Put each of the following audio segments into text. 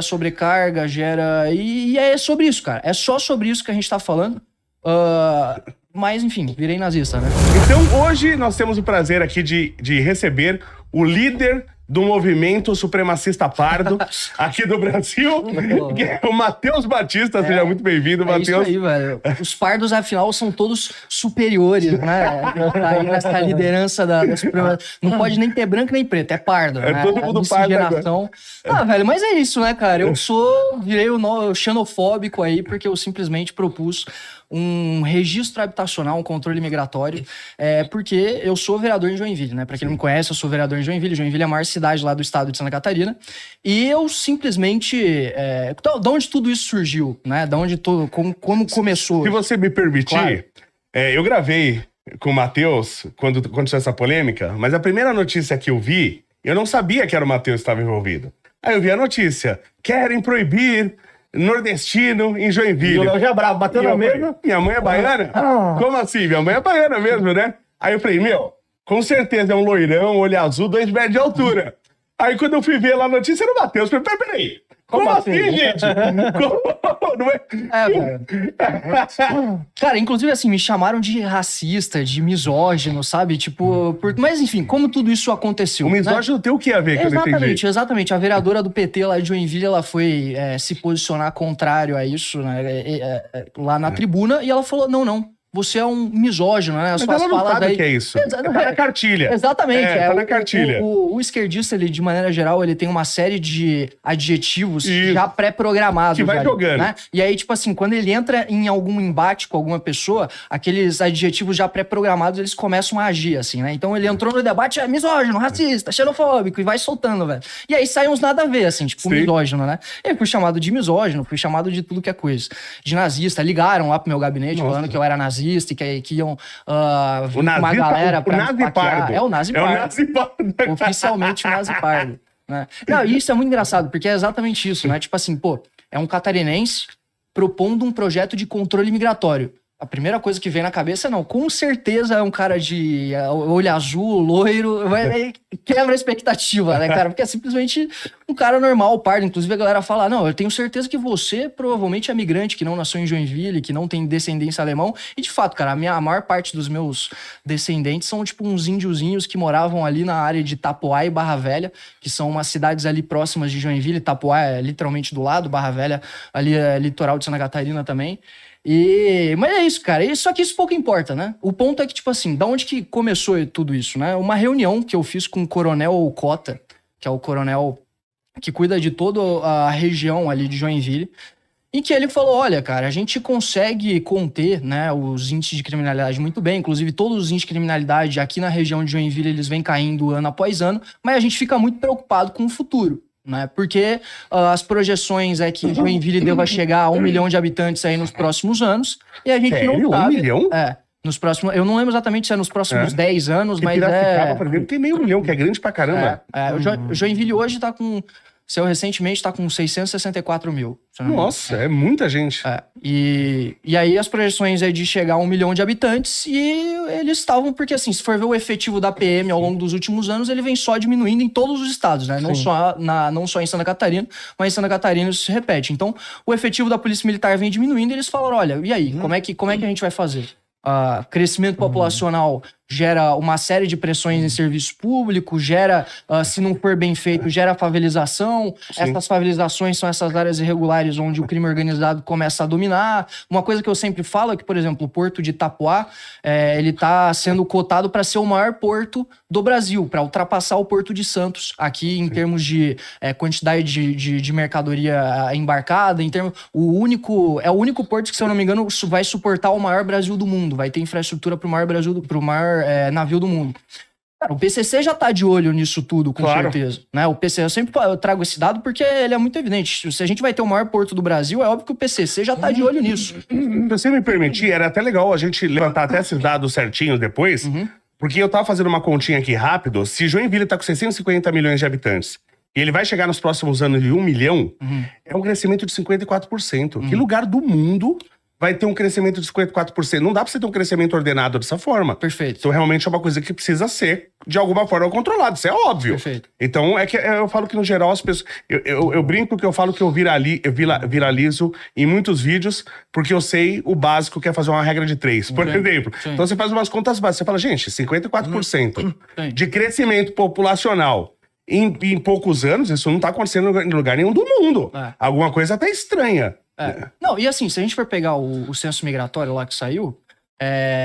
sobrecarga, gera... E é sobre isso, cara. É só sobre isso que a gente tá falando. Mas, enfim, virei nazista, né? Então, hoje nós temos o prazer aqui de receber o líder do movimento supremacista pardo aqui do Brasil, que é o Matheus Batista. Seja muito bem-vindo, Matheus. É isso aí, velho. Os pardos, afinal, são todos superiores, né? Tá aí nessa liderança da supremacia. Não pode nem ter branco nem preto, é pardo. É né? todo mundo pardo agora. Velho, mas é isso, né, cara? Virei o xenofóbico aí, porque eu simplesmente propus um registro habitacional, um controle migratório, porque eu sou vereador em Joinville, né? Pra quem não me conhece, eu sou vereador em Joinville. Joinville é a maior cidade lá do estado de Santa Catarina. E eu simplesmente... de onde tudo isso surgiu, né? De onde como começou. Se você me permitir, Claro. Eu gravei com o Matheus quando aconteceu essa polêmica, mas a primeira notícia que eu vi, eu não sabia que era o Matheus que estava envolvido. Aí eu vi a notícia: querem proibir nordestino em Joinville. E o Léo já bravo, bateu na mesa. Minha mãe é baiana? Como assim? Minha mãe é baiana mesmo, né? Aí eu falei, com certeza é um loirão, olho azul, 2 metros de altura. Aí quando eu fui ver lá a notícia, era o Matheus. Eu falei, peraí. Como assim, gente? Não é? Cara, inclusive assim, me chamaram de racista, de misógino, sabe? Tipo, mas enfim, como tudo isso aconteceu? O misógino tem o que a ver, que eu não entendi? Exatamente. A vereadora do PT lá de Joinville, ela foi se posicionar contrário a isso, né, lá na tribuna, e ela falou, não. Você é um misógino, né? Mas ela não sabe o que é isso. Tá na cartilha. Exatamente. Tá na cartilha. O esquerdista, ele, de maneira geral, ele tem uma série de adjetivos já pré-programados. Que vai ali, jogando. Né? E aí, tipo assim, quando ele entra em algum embate com alguma pessoa, aqueles adjetivos já pré-programados, eles começam a agir, assim, né? Então ele entrou no debate, misógino, racista, xenofóbico, e vai soltando, velho. E aí saem uns nada a ver, assim, tipo, misógino, né? Eu fui chamado de misógino, fui chamado de tudo que é coisa. De nazista. Ligaram lá pro meu gabinete falando que eu era nazista e que iam uma galera pra Nazi Pardo. É o Nazi Pardo. É o Nazi Pardo. Oficialmente o Nazi Pardo. Né? Não, e isso é muito engraçado, porque é exatamente isso, né? Tipo assim, é um catarinense propondo um projeto de controle migratório. A primeira coisa que vem na cabeça, com certeza é um cara de olho azul, loiro, quebra a expectativa, né, cara? Porque é simplesmente um cara normal, pardo. Inclusive a galera fala, eu tenho certeza que você provavelmente é migrante, que não nasceu em Joinville, que não tem descendência alemão. E de fato, cara, a maior parte dos meus descendentes são tipo uns índiozinhos que moravam ali na área de Itapoá e Barra Velha, que são umas cidades ali próximas de Joinville. Itapoá é literalmente do lado, Barra Velha ali é litoral de Santa Catarina também. Mas é isso, cara. Só que isso pouco importa, né? O ponto é que, tipo assim, da onde que começou tudo isso, né? Uma reunião que eu fiz com o Coronel Cota, que é o coronel que cuida de toda a região ali de Joinville, em que ele falou, olha, cara, a gente consegue conter, né, os índices de criminalidade muito bem. Inclusive, todos os índices de criminalidade aqui na região de Joinville, eles vêm caindo ano após ano, mas a gente fica muito preocupado com o futuro. Né? Porque as projeções é que Joinville deva chegar a 1 milhão de habitantes aí nos próximos anos. E a gente não sabe. 1 milhão? Nos próximos... Eu não lembro exatamente se é nos próximos 10 anos, mas por exemplo, tem 500 mil, que é grande pra caramba. O Joinville hoje tá com... recentemente tá com 664 mil. Nossa, é muita gente. E aí as projeções é de chegar a 1 milhão de habitantes e eles estavam... Porque assim, se for ver o efetivo da PM ao longo dos últimos anos, ele vem só diminuindo em todos os estados, né? Não só em Santa Catarina, mas em Santa Catarina isso se repete. Então, o efetivo da Polícia Militar vem diminuindo e eles falaram, olha, e aí, como é que a gente vai fazer? Crescimento populacional gera uma série de pressões em serviço público, gera, se não for bem feito, gera favelização. Essas favelizações são essas áreas irregulares onde o crime organizado começa a dominar. Uma coisa que eu sempre falo é que, por exemplo, o porto de Itapoá, ele está sendo cotado para ser o maior porto do Brasil, para ultrapassar o Porto de Santos, aqui em termos de quantidade de mercadoria embarcada, é o único porto que, se eu não me engano, vai suportar o maior Brasil do mundo, vai ter infraestrutura para o maior navio do mundo. Cara, o PCC já tá de olho nisso tudo, com certeza. Né? O PCC, eu trago esse dado porque ele é muito evidente. Se a gente vai ter o maior porto do Brasil, é óbvio que o PCC já tá de olho nisso. Se você me permitir, era até legal a gente levantar até esses dados certinhos depois, porque eu tava fazendo uma continha aqui rápido. Se Joinville tá com 650 milhões de habitantes e ele vai chegar nos próximos anos de 1 milhão, é um crescimento de 54%. Que lugar do mundo vai ter um crescimento de 54%. Não dá pra você ter um crescimento ordenado dessa forma. Perfeito. Então, realmente, é uma coisa que precisa ser, de alguma forma, controlada. Isso é óbvio. Perfeito. Então, eu falo que, no geral, as pessoas... Eu brinco que eu falo que eu viralizo em muitos vídeos, porque eu sei o básico que é fazer uma regra de 3. Por exemplo, então você faz umas contas básicas. Você fala, gente, 54% de crescimento populacional em poucos anos, isso não tá acontecendo em lugar nenhum do mundo. Alguma coisa até estranha. Não, e assim, se a gente for pegar o censo migratório lá que saiu,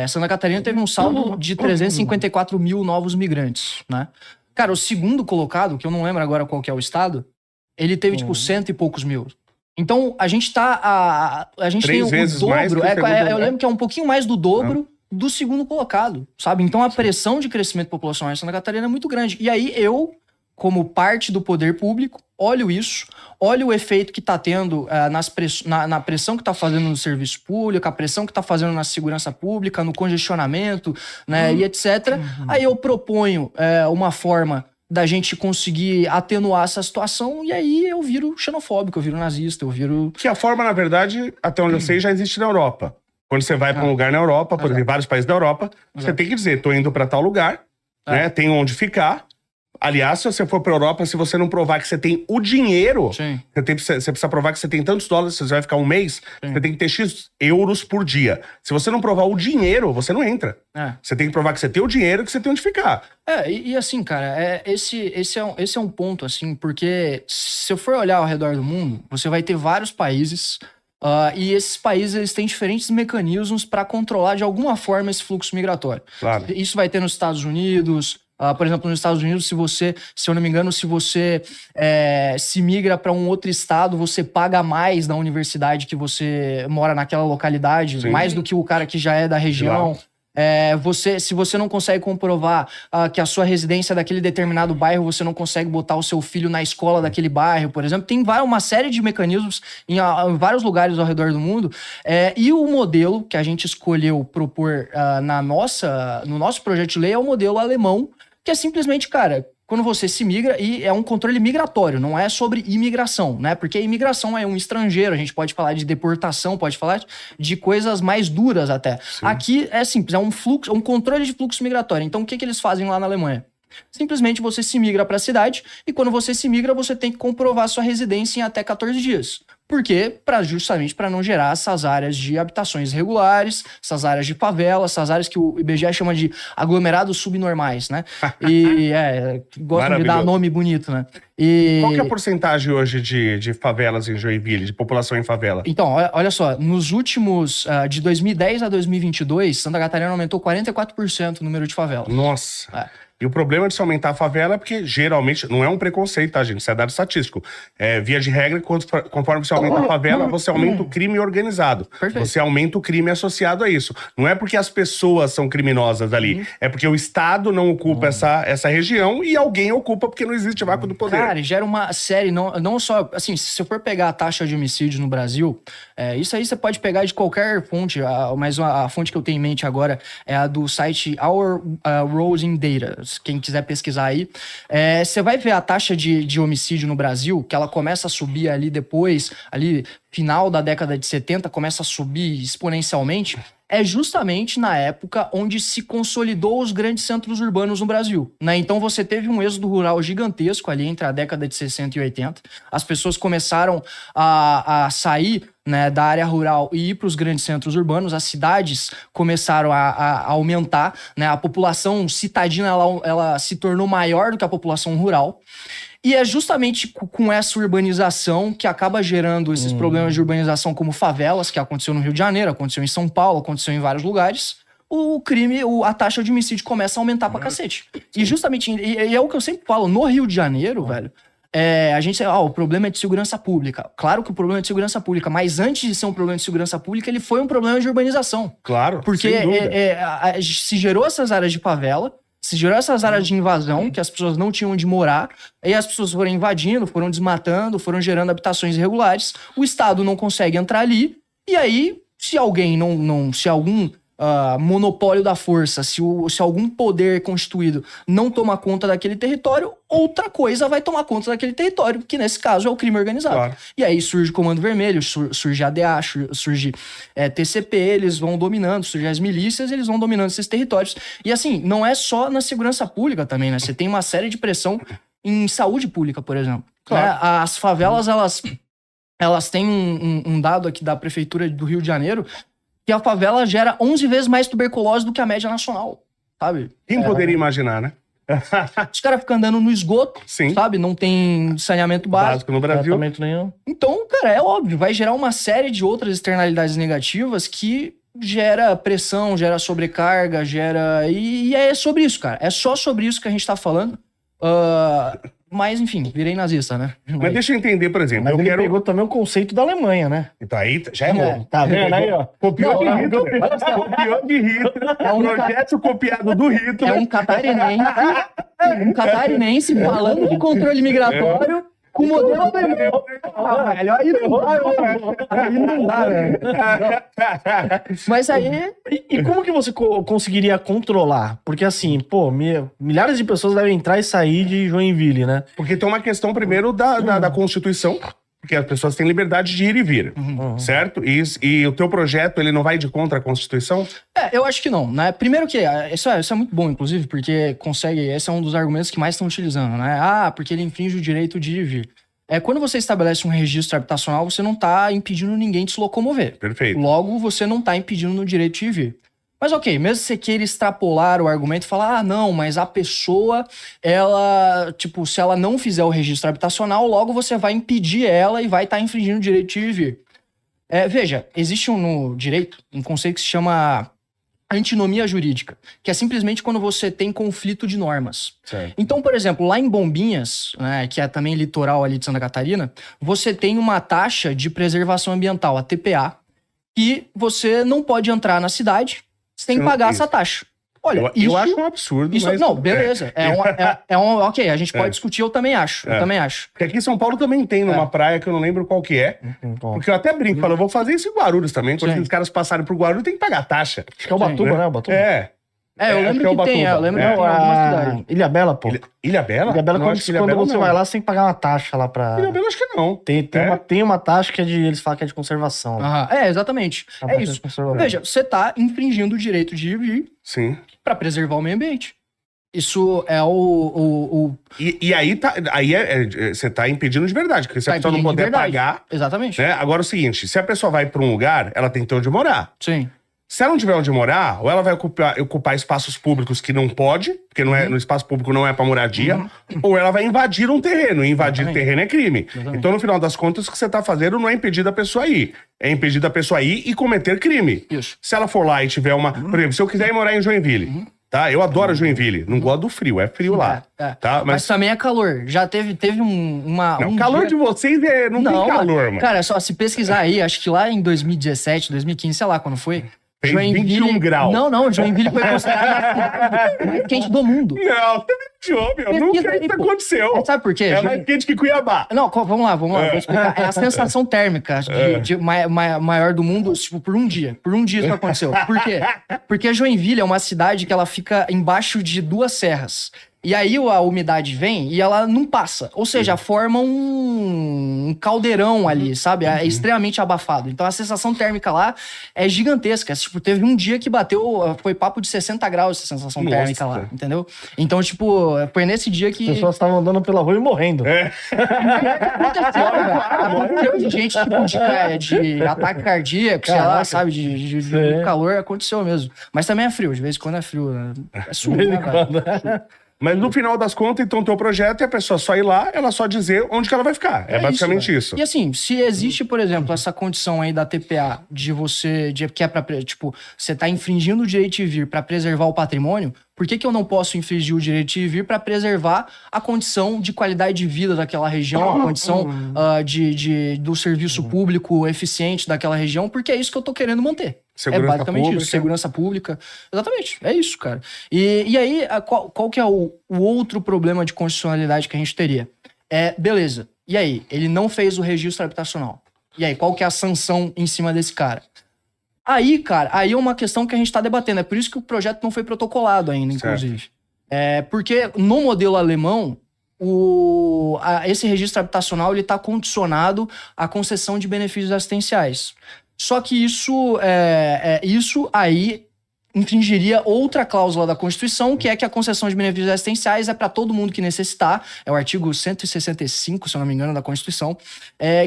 Santa Catarina teve um saldo de 354 mil novos migrantes, né? Cara, o segundo colocado, que eu não lembro agora qual que é o estado, ele teve, tipo, 100 e poucos mil. Então, a gente tá... A gente 3 tem o vezes mais dobro. que o segundo, Eu lembro que é um pouquinho mais do dobro do segundo colocado, sabe? Então, a pressão de crescimento populacional em Santa Catarina é muito grande. E aí, como parte do poder público, olho isso, olho o efeito que está tendo na pressão que está fazendo no serviço público, a pressão que está fazendo na segurança pública, no congestionamento, né, e etc. Aí eu proponho uma forma da gente conseguir atenuar essa situação, e aí eu viro xenofóbico, eu viro nazista, eu viro... Que a forma, na verdade, até onde eu sei, já existe na Europa. Quando você vai para um lugar na Europa, por exemplo, vários países da Europa, você tem que dizer, tô indo para tal lugar, né, tem onde ficar. Aliás, se você for pra Europa, se você não provar que você tem o dinheiro, você precisa provar que você tem tantos dólares, você vai ficar um mês, você tem que ter X euros por dia. Se você não provar o dinheiro, você não entra. Você tem que provar que você tem o dinheiro e que você tem onde ficar. E assim, cara, esse é um ponto, assim, porque se eu for olhar ao redor do mundo, você vai ter vários países, e esses países eles têm diferentes mecanismos para controlar de alguma forma esse fluxo migratório. Claro. Isso vai ter nos Estados Unidos... por exemplo, nos Estados Unidos, se eu não me engano, se você se migra para um outro estado, você paga mais da universidade que você mora naquela localidade, mais do que o cara que já é da região. Se você não consegue comprovar que a sua residência é daquele determinado bairro, você não consegue botar o seu filho na escola daquele bairro, por exemplo. Tem uma série de mecanismos em vários lugares ao redor do mundo. E o modelo que a gente escolheu propor no nosso projeto de lei é o modelo alemão, que é simplesmente, cara, quando você se migra, e é um controle migratório, não é sobre imigração, né? Porque imigração é um estrangeiro, a gente pode falar de deportação, pode falar de coisas mais duras até. Sim. Aqui é simples, é um controle de fluxo migratório. Então, o que eles fazem lá na Alemanha? Simplesmente você se migra para a cidade, e quando você se migra, você tem que comprovar sua residência em até 14 dias. Por quê? Justamente para não gerar essas áreas de habitações irregulares, essas áreas de favela, essas áreas que o IBGE chama de aglomerados subnormais, né? E gostam de dar nome bonito, né? Qual que é a porcentagem hoje de favelas em Joinville, de população em favela? Então, olha só, nos últimos, de 2010 a 2022, Santa Catarina aumentou 44% o número de favelas. Nossa! E o problema de se aumentar a favela é porque, geralmente, não é um preconceito, tá, gente? Isso é dado estatístico. Via de regra, conforme você aumenta a favela, você aumenta o crime organizado. Perfeito. Você aumenta o crime associado a isso. Não é porque as pessoas são criminosas ali. É porque o Estado não ocupa essa região e alguém ocupa porque não existe vácuo do poder. Cara, gera uma série, não só... Assim, se você for pegar a taxa de homicídio no Brasil, isso aí você pode pegar de qualquer fonte, mas a fonte que eu tenho em mente agora é a do site Our Roads in Data. Quem quiser pesquisar aí, você vai ver a taxa de homicídio no Brasil, que ela começa a subir ali depois, ali final da década de 70, começa a subir exponencialmente, é justamente na época onde se consolidou os grandes centros urbanos no Brasil, né? Então você teve um êxodo rural gigantesco ali entre a década de 60 e 80, as pessoas começaram a sair, né, da área rural e ir para os grandes centros urbanos, as cidades começaram a aumentar, né, a população citadina ela se tornou maior do que a população rural, e é justamente com essa urbanização que acaba gerando esses problemas de urbanização como favelas, que aconteceu no Rio de Janeiro, aconteceu em São Paulo, aconteceu em vários lugares, o crime, a taxa de homicídio começa a aumentar pra cacete. E justamente, e é o que eu sempre falo, no Rio de Janeiro, velho, a gente o problema é de segurança pública. Claro que o problema é de segurança pública, mas antes de ser um problema de segurança pública, ele foi um problema de urbanização. Claro, porque se gerou essas áreas de favela, se gerou essas áreas de invasão, que as pessoas não tinham onde morar, aí as pessoas foram invadindo, foram desmatando, foram gerando habitações irregulares, o Estado não consegue entrar ali, e aí, se alguém se algum monopólio da força, se algum poder constituído não toma conta daquele território, outra coisa vai tomar conta daquele território, que nesse caso é o crime organizado. Claro. E aí surge o Comando Vermelho, surge a ADA, surge TCP, eles vão dominando, surge as milícias, eles vão dominando esses territórios. E assim, não é só na segurança pública também, né? Você tem uma série de pressão em saúde pública, por exemplo. Claro. Né? As favelas, elas têm um dado aqui da Prefeitura do Rio de Janeiro, que a favela gera 11 vezes mais tuberculose do que a média nacional, sabe? Quem poderia imaginar, né? Os caras ficam andando no esgoto, Sim. sabe? Não tem saneamento básico. Básico no Brasil. Tratamento nenhum. Então, cara, é óbvio, vai gerar uma série de outras externalidades negativas que gera pressão, gera sobrecarga, gera... E é sobre isso, cara. É só sobre isso que a gente tá falando. Mas, enfim, virei nazista, né? Mas deixa eu entender, por exemplo. Mas eu ele quero. pegou também o conceito da Alemanha, né? Então aí já é bom. Tá vendo aí, ó? Copiou de Não, Hitler. Copiou de Hitler. É um Projeto copiado do Hitler. É um catarinense falando de controle migratório com modelo alemão. Velho, aí não dá, velho. Mas aí... E como que você conseguiria controlar? Porque assim, pô, milhares de pessoas devem entrar e sair de Joinville, né? Porque tem uma questão primeiro da Constituição, porque as pessoas têm liberdade de ir e vir, certo? E o teu projeto, ele não vai de contra a Constituição? Eu acho que não, né? Primeiro que, isso é muito bom, inclusive, porque esse é um dos argumentos que mais estão utilizando, né? Porque ele infringe o direito de ir e vir. Quando você estabelece um registro habitacional, você não está impedindo ninguém de se locomover. Perfeito. Logo, você não está impedindo no direito de ir e vir. Mas ok, mesmo que você queira extrapolar o argumento e falar, não, mas a pessoa, ela, tipo, se ela não fizer o registro habitacional, logo você vai impedir ela e vai estar infringindo o direito de ir e vir. Veja, existe no direito um conceito que se chama antinomia jurídica, que é simplesmente quando você tem conflito de normas. Certo. Então, por exemplo, lá em Bombinhas, né, que é também litoral ali de Santa Catarina, você tem uma taxa de preservação ambiental, a TPA, que você não pode entrar na cidade sem pagar essa taxa. Olha, eu acho um absurdo. Isso, mas... não, beleza. Ok, a gente pode discutir, eu também acho. Eu também acho. Porque aqui em São Paulo também tem numa praia que eu não lembro qual que é. Porque eu até brinco, falo, eu vou fazer isso em Guarulhos também. Quando os caras passarem por Guarulhos, tem que pagar taxa. Acho que é o Batuba, né? O Batuba. Eu lembro que tem, eu lembro que tem alguma cidade. Ilhabela, pô. Ilhabela? Ilhabela, quando você vai lá, você tem que pagar uma taxa lá pra... Ilhabela acho que não. Tem uma taxa que eles falam que é de conservação. Exatamente. Isso. Veja, você tá infringindo o direito de ir e vir. Sim. Pra preservar o meio ambiente. Isso é E aí, você tá impedindo de verdade, porque se a pessoa não puder pagar... Exatamente. Né? Agora é o seguinte, se a pessoa vai pra um lugar, ela tem que ter onde morar. Sim. Se ela não tiver onde morar, ou ela vai ocupar espaços públicos que não pode, porque não é, no espaço público não é pra moradia, ou ela vai invadir um terreno, e invadir terreno é crime. Exatamente. Então, no final das contas, o que você tá fazendo não é impedir da pessoa ir, é impedir da pessoa ir e cometer crime. Isso. Se ela for lá e tiver uma... Por exemplo, se eu quiser ir morar em Joinville, tá? Eu adoro Joinville, não gosto do frio, é frio lá. Tá? Mas também é calor. Já teve Não, calor dia... de vocês não tem calor, mano. Cara, só se pesquisar aí, acho que lá em 2017, 2015, sei lá quando foi... Fez 21 graus. Não, Joinville foi considerada a cidade mais quente do mundo. Não, você mentiu, meu. Nunca isso aconteceu. Sabe por quê? É mais quente que Cuiabá. Não, vamos lá. Vou explicar. É a sensação térmica maior do mundo, tipo, por um dia. Por um dia isso aconteceu. Por quê? Porque Joinville é uma cidade que ela fica embaixo de 2 serras. E aí a umidade vem e ela não passa. Ou seja, forma um caldeirão ali, sabe? É extremamente abafado. Então a sensação térmica lá é gigantesca. Tipo, teve um dia que bateu, foi papo de 60 graus essa sensação térmica lá, entendeu? Então, tipo, foi nesse dia que... As pessoas estavam andando pela rua e morrendo. Aconteceu, velho. Aconteceu de gente, tipo, de ataque cardíaco, sei lá, sabe? De calor, aconteceu mesmo. Mas também é frio, de vez em quando é frio, né? É sul, né, velho? Mas no final das contas, então, teu projeto é a pessoa só ir lá, ela só dizer onde que ela vai ficar. É basicamente isso. E assim, se existe, por exemplo, essa condição aí da TPA que é pra, tipo, você tá infringindo o direito de vir pra preservar o patrimônio, por que eu não posso infringir o direito de vir para preservar a condição de qualidade de vida daquela região, a condição do serviço público eficiente daquela região? Porque é isso que eu tô querendo manter. Segurança basicamente pública. Isso, segurança pública. Exatamente, é isso, cara. E aí, qual que é o outro problema de constitucionalidade que a gente teria? Beleza, e aí? Ele não fez o registro habitacional. E aí, qual que é a sanção em cima desse cara? Aí, cara, aí é uma questão que a gente tá debatendo. É por isso que o projeto não foi protocolado ainda, inclusive. Porque no modelo alemão, esse registro habitacional ele tá condicionado à concessão de benefícios assistenciais. Só que isso aí infringiria outra cláusula da Constituição, que é que a concessão de benefícios assistenciais é para todo mundo que necessitar, é o artigo 165, se eu não me engano, da Constituição,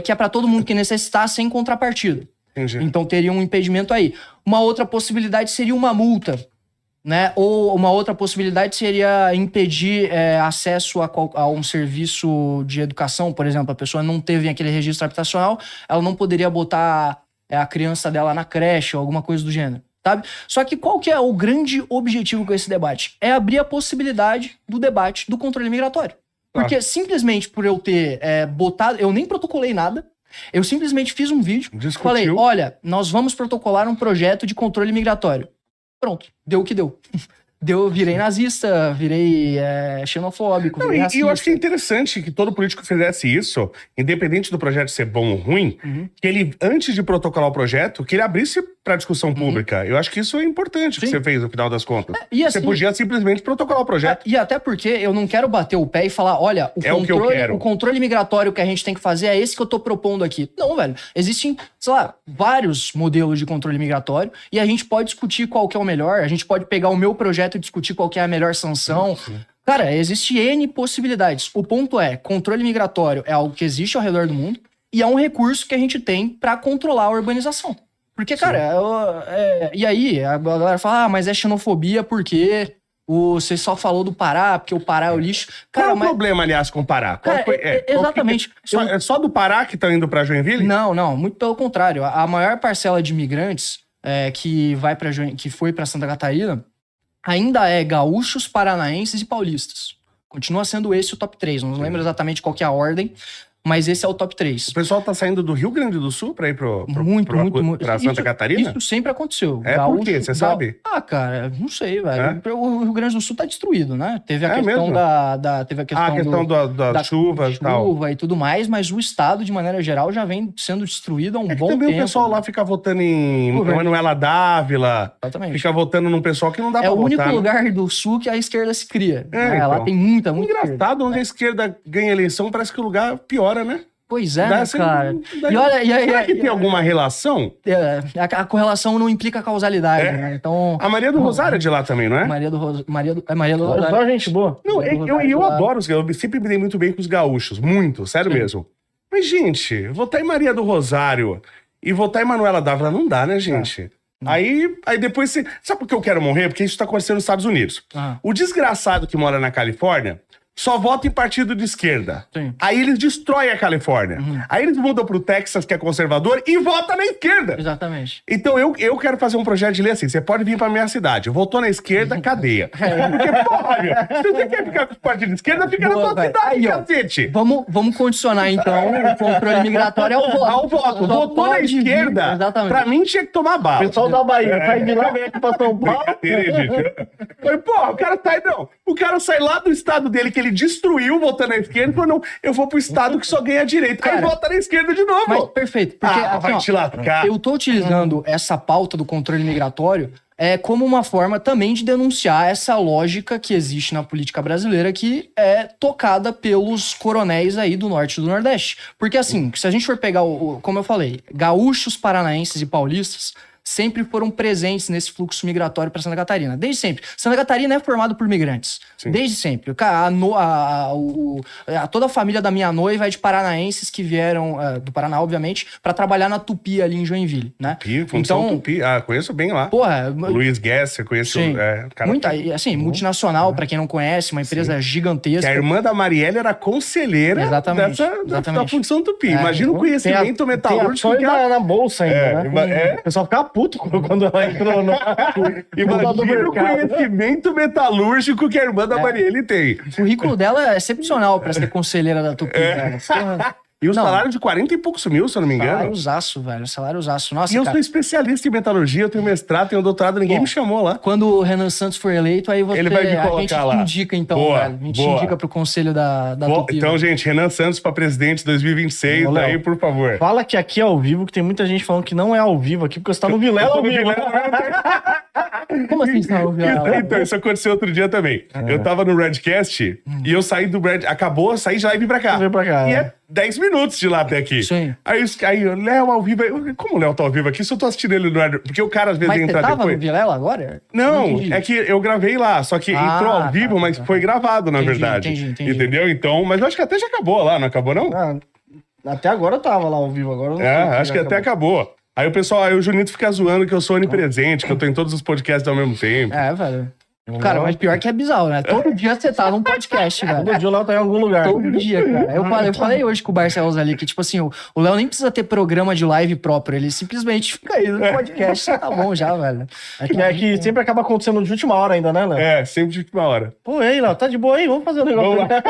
que é para todo mundo que necessitar sem contrapartida. Entendi. Então teria um impedimento aí. Uma outra possibilidade seria uma multa, né? Ou uma outra possibilidade seria impedir acesso a um serviço de educação, por exemplo, a pessoa não teve aquele registro habitacional, ela não poderia botar a criança dela na creche ou alguma coisa do gênero. Sabe? Só que qual que é o grande objetivo com esse debate? É abrir a possibilidade do debate do controle migratório. Porque simplesmente por eu ter botado... Eu nem protocolei nada. Eu simplesmente fiz um vídeo. Discutiu. Falei, olha, nós vamos protocolar um projeto de controle migratório. Pronto, deu o que deu. Virei nazista, virei xenofóbico, virei racista. E eu acho que é interessante que todo político fizesse isso, independente do projeto ser bom ou ruim, que ele, antes de protocolar o projeto, que ele abrisse para discussão pública. Eu acho que isso é importante que você fez, no final das contas. E assim, você podia simplesmente protocolar o projeto. E até porque eu não quero bater o pé e falar, olha, o controle migratório que a gente tem que fazer é esse que eu tô propondo aqui. Não, velho. Existem, sei lá, vários modelos de controle migratório e a gente pode discutir qual que é o melhor, a gente pode pegar o meu projeto e discutir qual que é a melhor sanção. Cara, existe N possibilidades. O ponto é, controle migratório é algo que existe ao redor do mundo e é um recurso que a gente tem pra controlar a urbanização. Porque, cara, e aí a galera fala, mas é xenofobia porque você só falou do Pará, porque o Pará é o lixo. Cara, qual é o problema, aliás, com o Pará? Exatamente. É só do Pará que estão indo pra Joinville? Não, muito pelo contrário. A maior parcela de imigrantes que foi pra Santa Catarina ainda é gaúchos, paranaenses e paulistas. Continua sendo esse o top 3. Não lembro exatamente qual que é a ordem, mas esse é o top 3. O pessoal tá saindo do Rio Grande do Sul pra ir pra Santa Catarina? Isso sempre aconteceu. Por quê? Você sabe? Cara, não sei, velho. O Rio Grande do Sul tá destruído, né? Teve a questão teve a questão da chuva e tal. Chuva e tudo mais, mas o estado, de maneira geral, já vem sendo destruído há um bom tempo. Também o pessoal lá fica votando em Manuela Dávila. Exatamente. Fica votando num pessoal que não dá pra votar. É o único lugar do Sul que a esquerda se cria. Então. Lá tem muita engraçado, esquerda. onde a esquerda ganha eleição, parece que o lugar piora, né? Pois é, cara. Será que tem alguma relação? A correlação não implica causalidade, né? Então... A Maria do Rosário é de lá também, não é? Maria do Rosário. Só gente boa. Não, eu adoro os gaúchos. Eu sempre me dei muito bem com os gaúchos. Muito, sério mesmo. Mas, gente, votar em Maria do Rosário e votar em Manuela Dávila não dá, né, gente? Aí depois você... Sabe por que eu quero morrer? Porque isso tá acontecendo nos Estados Unidos. O desgraçado que mora na Califórnia só vota em partido de esquerda. Sim. Aí eles destroem a Califórnia. Aí eles mudam pro Texas, que é conservador, e votam na esquerda. Exatamente. Então eu quero fazer um projeto de lei assim, você pode vir pra minha cidade. Votou na esquerda, cadeia. Porque, porra, meu, se você quer ficar com o partido de esquerda, fica na tua cidade, aí, cacete. Vamos condicionar, então, o controle migratório ao voto. Votou na esquerda, exatamente. Pra mim tinha que tomar bala. Pessoal da Bahia, sai de lá, vem aqui pra São Paulo. Falei, porra, o cara sai lá do estado dele, que ele destruiu votando na esquerda, e falou, não, eu vou pro estado que só ganha direita. Aí vota na esquerda de novo. Mas perfeito, porque vai te lascar. Eu tô utilizando essa pauta do controle migratório como uma forma também de denunciar essa lógica que existe na política brasileira, que é tocada pelos coronéis aí do norte e do nordeste. Porque assim, se a gente for pegar, como eu falei, gaúchos, paranaenses e paulistas sempre foram presentes nesse fluxo migratório para Santa Catarina. Desde sempre. Santa Catarina é formado por migrantes. Sim. Desde sempre. Toda a família da minha noiva é de paranaenses que vieram, do Paraná, obviamente, para trabalhar na Tupi ali em Joinville, né? Tupi, Função Tupi. Conheço bem lá. Porra, Luiz Gesser, conheço. Cara, muita, assim, multinacional, para quem não conhece, uma empresa gigantesca. Que a irmã da Marielle era conselheira da Função Tupi. Imagina o conhecimento metalúrgico. Na bolsa ainda, né? O pessoal ficava puto quando ela entrou no... Imagina o conhecimento metalúrgico que a irmã da Marielle tem. O currículo dela é excepcional pra ser conselheira da Tupi. E o Não. salário de 40 e poucos mil, se eu não me engano. Saláriozaço, velho. Saláriozaço. Nossa, E eu cara. sou especialista em metalurgia, eu tenho mestrado, tenho doutorado, ninguém Bom, me chamou lá. Quando o Renan Santos for eleito, aí você, Ele vai me a gente colocar te lá. indica, então, Boa, velho. A gente boa. indica pro conselho da Tupi. Então, gente, Renan Santos pra presidente 2026, Ô, Léo. aí, por favor. Fala que aqui é ao vivo, que tem muita gente falando que não é ao vivo aqui, porque você tá no Vilela ao vivo. Como assim você tá ouvindo? Então, isso aconteceu outro dia também. Eu tava no Redcast e eu saí do Red... Acabou, saí de lá e vim pra cá. Veio pra cá, E é. é 10 minutos de lá até aqui. Sim. Aí o Léo ao vivo... Como o Léo tá ao vivo aqui? Se eu tô assistindo ele no Red... Porque o cara às vezes Mas você entra tava depois... no Vilela agora? Não, entendi. é que eu gravei lá, só que entrou ao vivo, tá, mas foi gravado, na Entendi, verdade. entendi. Entendeu? Então, mas eu acho que até já acabou lá, não acabou não? Ah, até agora eu tava lá ao vivo, agora eu não sei É, se acho já que até acabou. Aí o pessoal, aí o Junito fica zoando que eu sou onipresente, que eu tô em todos os podcasts ao mesmo tempo. É, velho. Cara, mas pior que é bizarro, né? Todo dia você tá num podcast, velho. Todo dia o Léo tá em algum lugar. Todo dia, cara. Eu falei hoje com o Barcelos ali que, tipo assim, o Léo nem precisa ter programa de live próprio, ele simplesmente fica aí no podcast, tá bom já, velho. É que sempre acaba acontecendo de última hora ainda, né, Léo? É, sempre de última hora. Pô, e aí, Léo, tá de boa aí? Vamos fazer um negócio. Vamos lá.